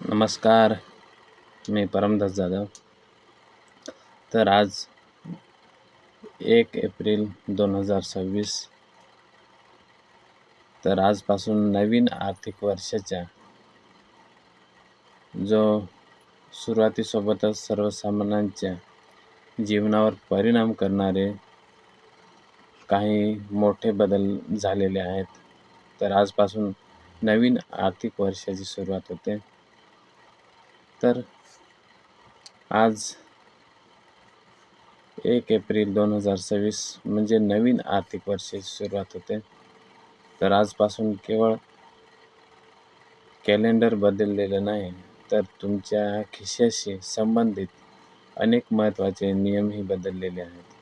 नमस्कार, मी परमदास जाधव. तर आज 1 एप्रिल 2026. तर आजपासून नवीन आर्थिक वर्षाच्या जो सुरुवातीसोबतच सर्वसामान्यांच्या जीवनावर परिणाम करणारे काही मोठे बदल झालेले आहेत. तर आजपासून नवीन आर्थिक वर्षाची सुरुवात होते. तर आज 1 एप्रिल 2026 म्हणजे नवीन आर्थिक वर्षाची सुरुवात होते. तर आजपासून केवळ कॅलेंडर बदललेलं नाही, तर तुमच्या खिशाशी संबंधित अनेक महत्त्वाचे नियमही बदललेले आहेत.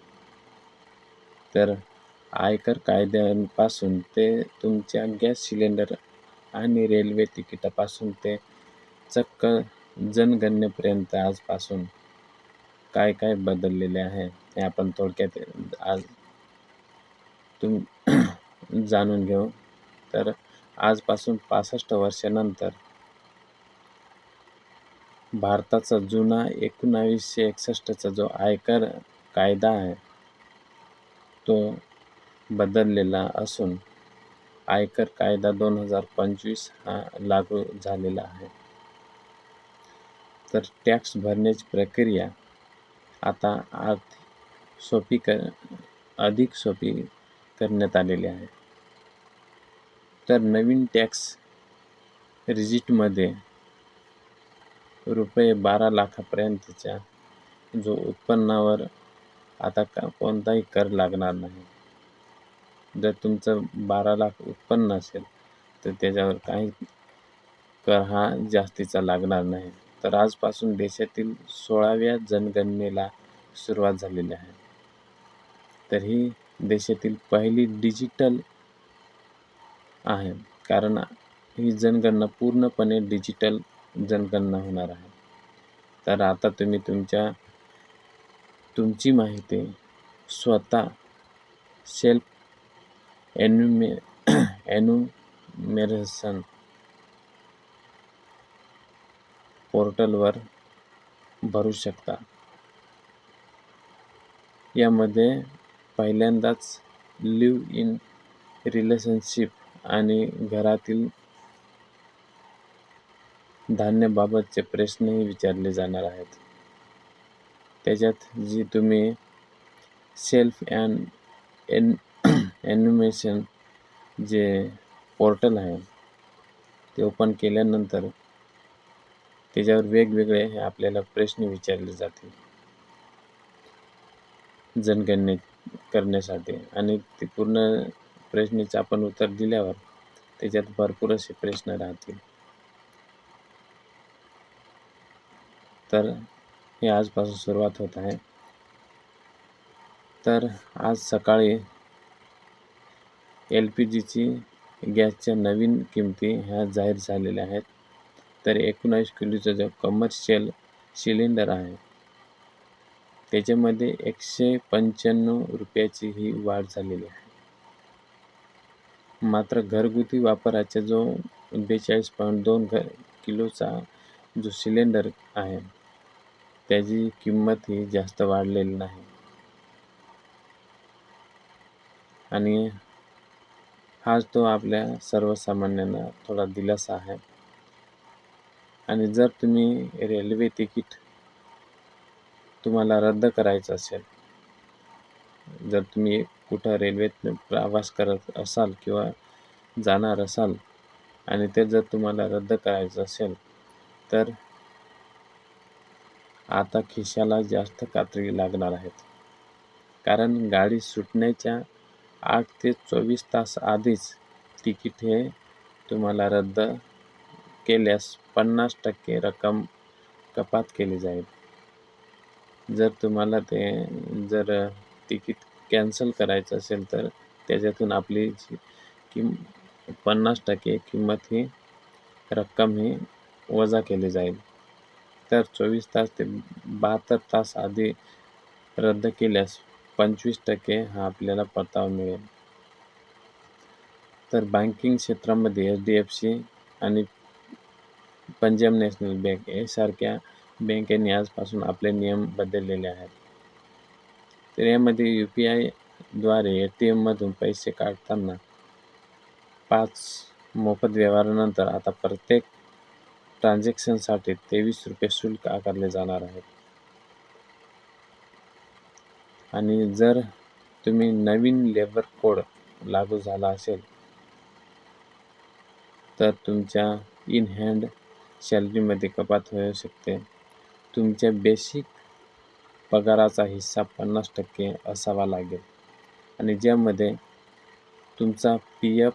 तर आयकर कायद्यांपासून ते तुमच्या गॅस सिलेंडर आणि रेल्वे तिकिटापासून ते चक्क जनगणनेपर्यंत आजपासून काय काय बदललेले आहे हे आपण थोडक्यात आज जाणून घेऊ. तर आजपासून 65 वर्षानंतर भारताचा जुना 1961चा जो आयकर कायदा आहे तो बदललेला असून आयकर कायदा 2025 हा लागू झालेला आहे. तर टॅक्स भरण्याची प्रक्रिया आता अधिक सोपी करण्यात आलेली आहे. तर नवीन टॅक्स रिजिटमध्ये ₹12 लाखापर्यंतच्या जो उत्पन्नावर आता कोणताही कर लागणार नाही. जर तुमचं 12 लाख उत्पन्न असेल तर त्याच्यावर काही कर हा जास्तीचा लागणार नाही. तर आजपासून देशातील 16व्या जनगणनेला सुरुवात झालेली आहे. तर ही देशातील पहिली डिजिटल आहे, कारण ही जनगणना पूर्णपणे डिजिटल जनगणना होणार आहे. तर आता तुम्ही तुमची माहिती स्वतः सेल्फ एन्युमरेशन पोर्टलवर भरू शकता. यामध्ये पहिल्यांदाच लिव्ह इन रिलेशनशिप आणि घरातील धान्याबाबतचे प्रश्नही विचारले जाणार आहेत. त्याच्यात जी तुम्ही सेल्फ एन्युमरेशन जे पोर्टल आहे ते ओपन केल्यानंतर त्याच्यावर वेगवेगळे आपल्याला प्रश्न विचारले जातील जनगणने करण्यासाठी, आणि ते पूर्ण प्रश्नाचे आपण उत्तर दिल्यावर त्याच्यात भरपूर असे प्रश्न राहतील. तर हे आजपासून सुरुवात होत आहे. तर आज सकाळी LPGची गॅसच्या नवीन किमती ह्या जाहीर झालेल्या आहेत. तर 19 किलोचा जो कमर्शियल सिलेंडर आहे त्याच्यामध्ये ₹195ची ही वाढ झालेली आहे. मात्र घरगुती वापराचा जो 42.2 किलोचा जो सिलेंडर आहे त्याची किंमत ही जास्त वाढलेली नाही. आणि हाच तो आपल्या सर्वसामान्यांना थोडा दिलासा आहे. आणि जर तुम्ही रेल्वे तिकीट तुम्हाला रद्द करायचं असेल, जर तुम्ही कुठं रेल्वेत प्रवास करत असाल किंवा जाणार असाल आणि ते जर तुम्हाला रद्द करायचं असेल तर आता खिशाला जास्त कात्री लागणार आहेत. कारण गाडी सुटण्याच्या 8 ते 24 तास आधीच तिकीट हे तुम्हाला रद्द केल्यास 50% रक्कम कपात केली जाईल. जर तुम्हाला जर तिकीट कॅन्सल करायचं असेल तर त्याच्यातून आपली 50% किंमत ही रक्कम ही वजा केली जाईल. तर 24 तास ते 72 तास आधी रद्द केल्यास 25% हा आपल्याला परतावा मिळेल. तर बँकिंग क्षेत्रामध्ये HDFC आणि पंजाब नॅशनल बँक यासारख्या बँकेने आजपासून आपले नियम बदललेले आहेत. तर यामध्ये UPI द्वारे ATM मधून पैसे काढताना 5 मोफत व्यवहारानंतर आता प्रत्येक ट्रान्झॅक्शनसाठी ₹23 शुल्क आकारले जाणार आहे. आणि जर तुम्ही नवीन लेबर कोड लागू झाला असेल तर तुमच्या इन हँड सॅलरीमध्ये कपात होऊ शकते. तुमच्या बेसिक पगाराचा हिस्सा 50% असावा लागेल आणि ज्यामध्ये तुमचा PF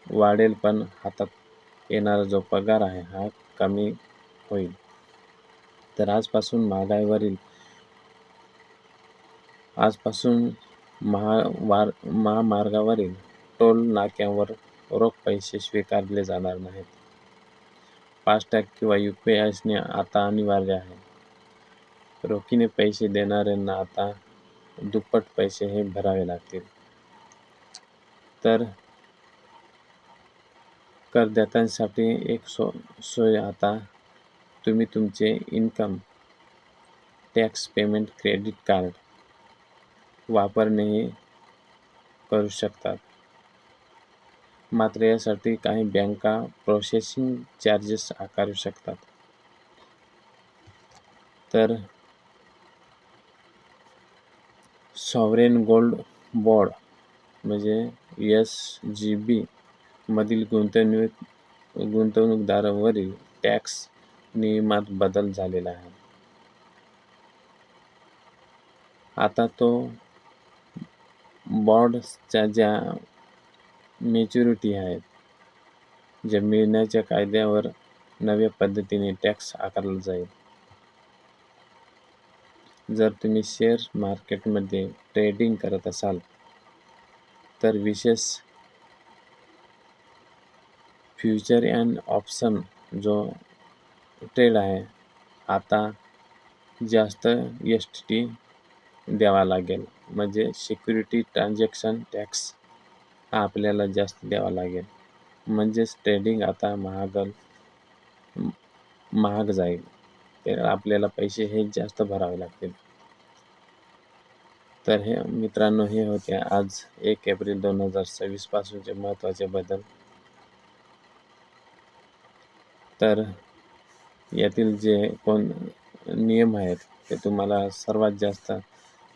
वाढेल, पण हातात येणारा जो पगार आहे हा कमी होईल. तर आजपासून महामार्गावरील टोल नाक्यांवर रोख पैसे स्वीकारले जाणार नाहीत. फास्टॅग किंवा UPI असणे आता अनिवार्य आहे. रोखीने पैसे देणाऱ्यांना आता दुप्पट पैसे हे भरावे लागतील. तर करदात्यांसाठी एक सोय आता तुम्ही तुमचे income tax payment credit card वापरणेही करू शकतात. मात्र यासाठी काही बँका प्रोसेसिंग चार्जेस आकारू शकतात. तर सॉव्हरेन गोल्ड बॉण्ड म्हणजे SGB मधील गुंतवणूकदारांवरील टॅक्स नियमात बदल झालेला आहे. आता तो बॉण्ड्सच्या ज्या मॅच्युरिटी आहेत, ज्या मिळण्याच्या कायद्यावर नव्या पद्धतीने टॅक्स आकारला जाईल. जर तुम्ही शेअर मार्केटमध्ये ट्रेडिंग करत असाल तर विशेष फ्युचर अँड ऑप्शन जो ट्रेड आहे आता जास्त STT द्यावा लागेल. म्हणजे सिक्युरिटी ट्रान्झॅक्शन टॅक्स हा आपल्याला जास्त द्यावा लागेल. म्हणजेच ट्रेडिंग आता महाग जाईल. तर आपल्याला पैसे हे जास्त भरावे लागतील. तर हे मित्रांनो, हे होते आज 1 एप्रिल 2026 पासूनचे महत्त्वाचे बदल. तर यातील जे नियम आहेत ते तुम्हाला सर्वात जास्त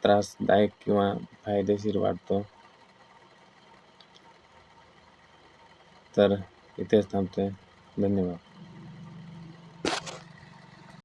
त्रासदायक किंवा फायदेशीर वाटतो तर इथेच थांबतोय. धन्यवाद.